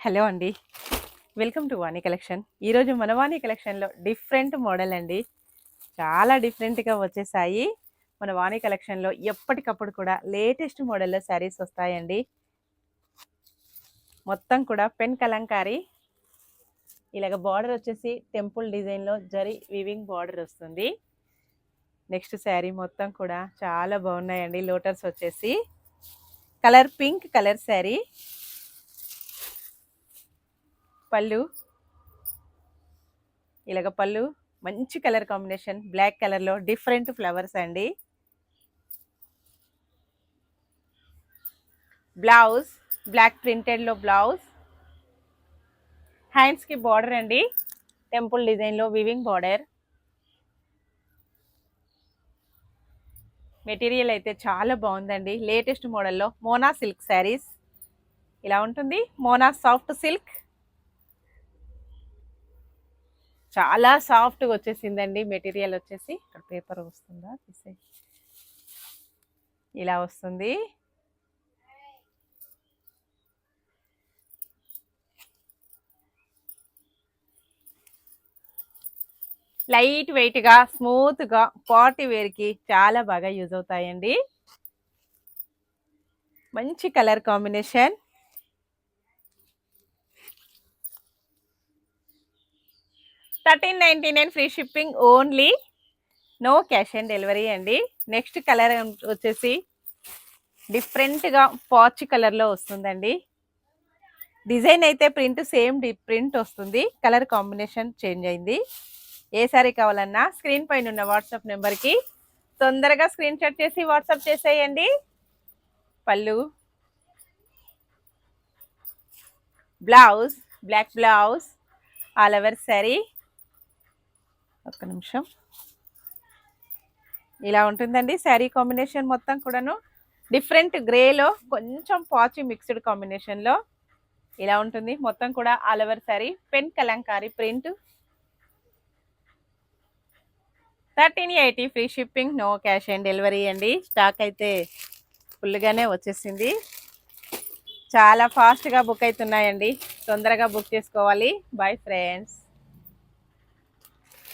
Hello అండి. Welcome to Vani collection. ఈరోజు మన వాణి కలెక్షన్‌లో డిఫరెంట్ మోడల్ అండి. చాలా డిఫరెంట్‌గా వచ్చేసాయి. మన వాణి కలెక్షన్‌లో ఎప్పటికప్పుడు కూడా లేటెస్ట్ మోడల్‌లో శారీస్ వస్తాయండి. మొత్తం కూడా పెన్ కలంకారీ ఇలాగ బార్డర్ వచ్చేసి టెంపుల్ డిజైన్‌లో జరీ వీవింగ్ బార్డర్ వస్తుంది. నెక్స్ట్ శారీ మొత్తం కూడా చాలా బాగున్నాయండి. లోటస్ వచ్చేసి కలర్ పింక్ కలర్ శారీ. పళ్ళు ఇలాగ పళ్ళు మంచి కలర్ కాంబినేషన్ బ్లాక్ కలర్లో డిఫరెంట్ ఫ్లవర్స్ అండి. బ్లౌజ్ బ్లాక్ ప్రింటెడ్లో బ్లౌజ్. హ్యాండ్స్కి బార్డర్ అండి, టెంపుల్ డిజైన్లో వివింగ్ బార్డర్. మెటీరియల్ అయితే చాలా బాగుందండి. లేటెస్ట్ మోడల్లో మోనా సిల్క్ శారీస్ ఇలా ఉంటుంది. మోనా సాఫ్ట్ సిల్క్ చాలా సాఫ్ట్గా వచ్చేసిందండి. మెటీరియల్ వచ్చేసి ఇక్కడ పేపర్ వస్తుందా తీసే ఇలా వస్తుంది. లైట్ వెయిట్గా స్మూత్గా పార్టీ వేర్కి చాలా బాగా యూజ్ అవుతాయండి. మంచి colour combination. $13.99 free shipping only, no cash on delivery అండి. నెక్స్ట్ కలర్ వచ్చేసి డిఫరెంట్గా పాచ్ కలర్లో వస్తుందండి. డిజైన్ అయితే ప్రింట్ సేమ్ ప్రింట్ వస్తుంది, కలర్ కాంబినేషన్ చేంజ్ అయింది. ఏ సారీ కావాలన్నా స్క్రీన్ పైన ఉన్న వాట్సాప్ నెంబర్కి తొందరగా స్క్రీన్ షాట్ చేసి వాట్సాప్ చేసేయండి. పళ్ళు blouse black blouse all over sari. ఒక్క నిమిషం ఇలా ఉంటుందండి శారీ కాంబినేషన్ మొత్తం కూడాను. డిఫరెంట్ గ్రేలో కొంచెం పాచి మిక్స్డ్ కాంబినేషన్లో ఇలా ఉంటుంది మొత్తం కూడా. All over sari pen kalamkari print. 1380 free shipping, no cash on delivery అండి. స్టాక్ అయితే ఫుల్గానే వచ్చేసింది. చాలా ఫాస్ట్గా బుక్ అవుతున్నాయండి, తొందరగా బుక్ చేసుకోవాలి. Bye friends.